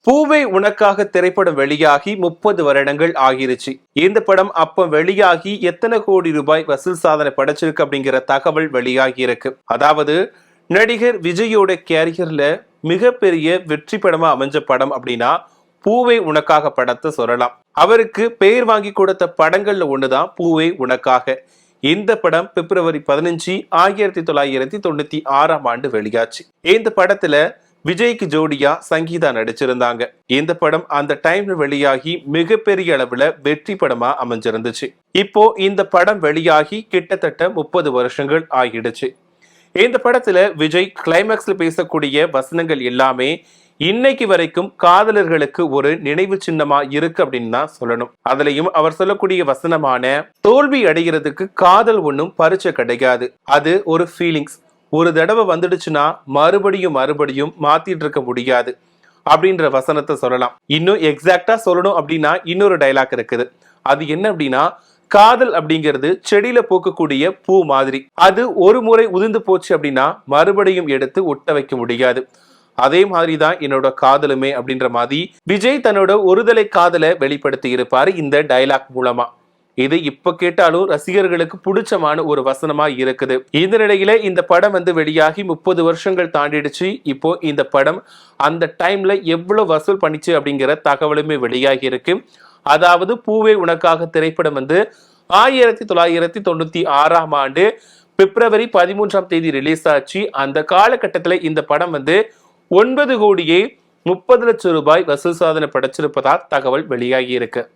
பூவே உனக்காக திரைப்படம் வெளியாகி 30 வருடங்கள் ஆகிருச்சு. இந்த படம் அப்ப வெளியாகி எத்தனை கோடி ரூபாய் வசூல் சாதனை படைச்சிருக்கு அப்படிங்கிற தகவல் வெளியாகி இருக்கு. அதாவது நடிகர் விஜயோட கேரியர்ல மிகப்பெரிய வெற்றி படமா அமைஞ்ச படம் அப்படின்னா பூவே உனக்காக படத்தை சொல்லலாம். அவருக்கு பெயர் வாங்கி கொடுத்த படங்கள்ல ஒண்ணுதான் பூவே உனக்காக. இந்த படம் பிப்ரவரி 15, 1996 வெளியாச்சு. இந்த படத்துல விஜய்க்கு ஜோடியா சங்கீதா நடிச்சிருந்தாங்க. இந்த படம் அந்த டைம்ல வெளியாகி மிகப்பெரிய அளவுல வெற்றி படமா அமைஞ்சிருந்துச்சு. இப்போ இந்த படம் வெளியாகி கிட்டத்தட்ட 30 வருஷங்கள் ஆகிடுச்சு. இந்த படத்துல விஜய் கிளைமேக்ஸ்ல பேசக்கூடிய வசனங்கள் எல்லாமே இன்னைக்கு வரைக்கும் காதலர்களுக்கு ஒரு நினைவு சின்னமா இருக்கு அப்படின்னு தான் சொல்லணும். அதுலயும் அவர் சொல்லக்கூடிய வசனமான தோல்வி அடைகிறதுக்கு காதல் ஒன்னும் பரிச்சை கிடையாது, அது ஒரு ஃபீலிங்ஸ். ஒரு தடவை வந்துடுச்சுன்னா மறுபடியும் மாத்திட்டு இருக்க முடியாது அப்படின்ற வசனத்தை சொல்லலாம். இன்னும் எக்ஸாக்டா சொல்லணும் அப்படின்னா இன்னொரு டைலாக் இருக்குது. அது என்ன அப்படின்னா, காதல் அப்படிங்கிறது செடியில பூக்கக்கூடிய பூ மாதிரி. அது ஒரு முறை உதிர்ந்து போச்சு அப்படின்னா மறுபடியும் எடுத்து ஒட்ட வைக்க முடியாது. அதே மாதிரிதான் என்னோட காதலுமே அப்படின்ற மாதிரி விஜய் தன்னோட ஒருதலை காதலை வெளிப்படுத்தி இருப்பாரு இந்த டைலாக் மூலமா. இது இப்ப கேட்டாலும் ரசிகர்களுக்கு பிடிச்சமான ஒரு வசனமா இருக்குது. இந்த நிலையில இந்த படம் வெளியாகி 30 வருஷங்கள் தாண்டிடுச்சு. இப்போ இந்த படம் அந்த டைம்ல எவ்வளவு வசூல் பண்ணிச்சு அப்படிங்கிற தகவலுமே வெளியாகி இருக்கு. அதாவது பூவே உனக்காக திரைப்படம் 1996 பிப்ரவரி 13 ரிலீஸ் ஆச்சு. அந்த காலகட்டத்துல இந்த படம் 9 கோடியே 30 லட்சம் ரூபாய் வசூல் சாதனை படைச்சிருப்பதா தகவல் வெளியாகி இருக்கு.